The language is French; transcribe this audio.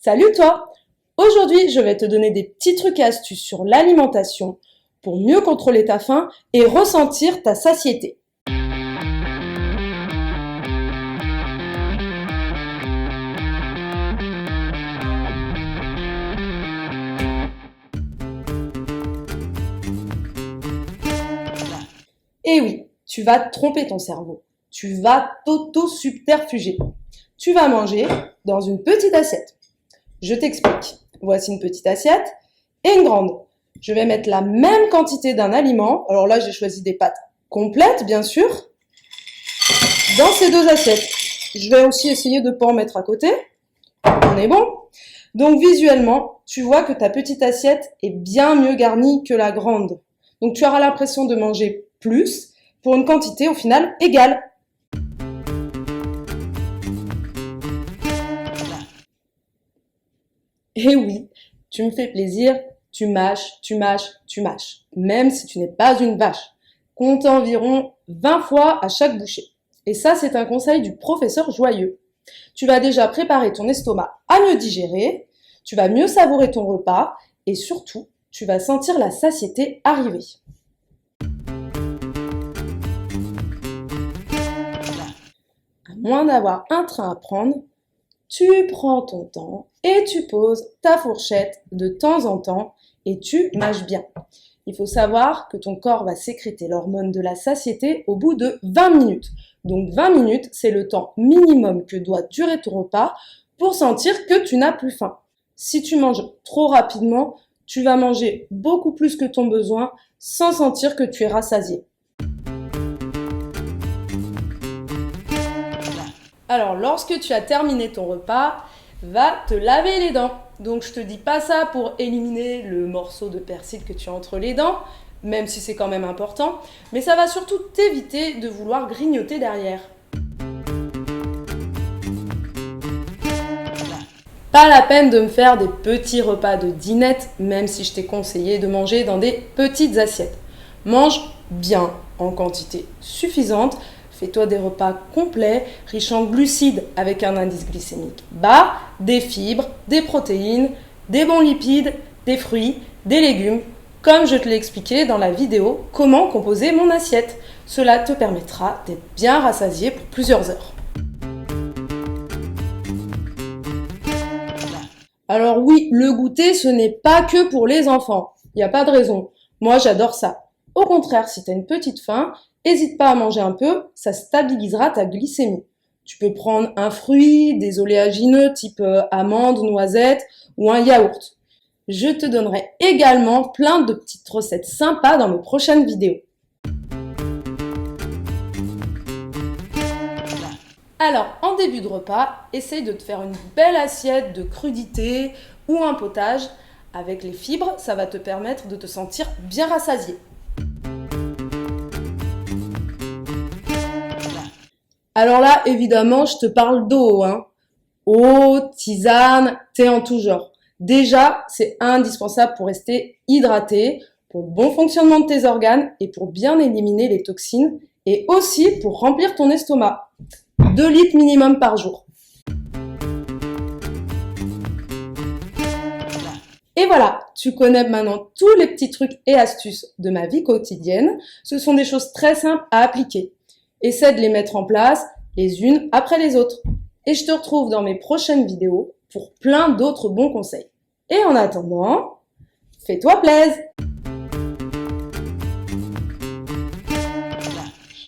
Salut toi! Aujourd'hui, je vais te donner des petits trucs et astuces sur l'alimentation pour mieux contrôler ta faim et ressentir ta satiété. Et oui, tu vas tromper ton cerveau. Tu vas t'auto-subterfuger. Tu vas manger dans une petite assiette. Je t'explique. Voici une petite assiette et une grande. Je vais mettre la même quantité d'un aliment. Alors là, j'ai choisi des pâtes complètes, bien sûr, dans ces deux assiettes. Je vais aussi essayer de ne pas en mettre à côté. On est bon. Donc visuellement, tu vois que ta petite assiette est bien mieux garnie que la grande. Donc tu auras l'impression de manger plus pour une quantité au final égale. Et oui, tu me fais plaisir, tu mâches, tu mâches, tu mâches, même si tu n'es pas une vache. Compte environ 20 fois à chaque bouchée. Et ça, c'est un conseil du professeur Joyeux. Tu vas déjà préparer ton estomac à mieux digérer, tu vas mieux savourer ton repas et surtout, tu vas sentir la satiété arriver. À moins d'avoir un train à prendre, tu prends ton temps et tu poses ta fourchette de temps en temps et tu mâches bien. Il faut savoir que ton corps va sécréter l'hormone de la satiété au bout de 20 minutes. Donc 20 minutes, c'est le temps minimum que doit durer ton repas pour sentir que tu n'as plus faim. Si tu manges trop rapidement, tu vas manger beaucoup plus que ton besoin sans sentir que tu es rassasié. Alors, lorsque tu as terminé ton repas, va te laver les dents. Donc, je te dis pas ça pour éliminer le morceau de persil que tu as entre les dents, même si c'est quand même important, mais ça va surtout t'éviter de vouloir grignoter derrière. Pas la peine de me faire des petits repas de dinette, même si je t'ai conseillé de manger dans des petites assiettes. Mange bien, en quantité suffisante. Fais-toi des repas complets, riches en glucides avec un indice glycémique bas, des fibres, des protéines, des bons lipides, des fruits, des légumes, comme je te l'ai expliqué dans la vidéo « Comment composer mon assiette ». Cela te permettra d'être bien rassasié pour plusieurs heures. Alors oui, le goûter, ce n'est pas que pour les enfants. Il n'y a pas de raison. Moi, j'adore ça. Au contraire, si tu as une petite faim, n'hésite pas à manger un peu, ça stabilisera ta glycémie. Tu peux prendre un fruit, des oléagineux type amandes, noisettes ou un yaourt. Je te donnerai également plein de petites recettes sympas dans mes prochaines vidéos. Alors, en début de repas, essaye de te faire une belle assiette de crudités ou un potage. Avec les fibres, ça va te permettre de te sentir bien rassasié. Alors là, évidemment, je te parle d'eau, hein. Eau, tisane, thé en tout genre. Déjà, c'est indispensable pour rester hydraté, pour le bon fonctionnement de tes organes et pour bien éliminer les toxines et aussi pour remplir ton estomac. 2 litres minimum par jour. Et voilà, tu connais maintenant tous les petits trucs et astuces de ma vie quotidienne. Ce sont des choses très simples à appliquer. Essaie de les mettre en place les unes après les autres. Et je te retrouve dans mes prochaines vidéos pour plein d'autres bons conseils. Et en attendant, fais-toi plaisir!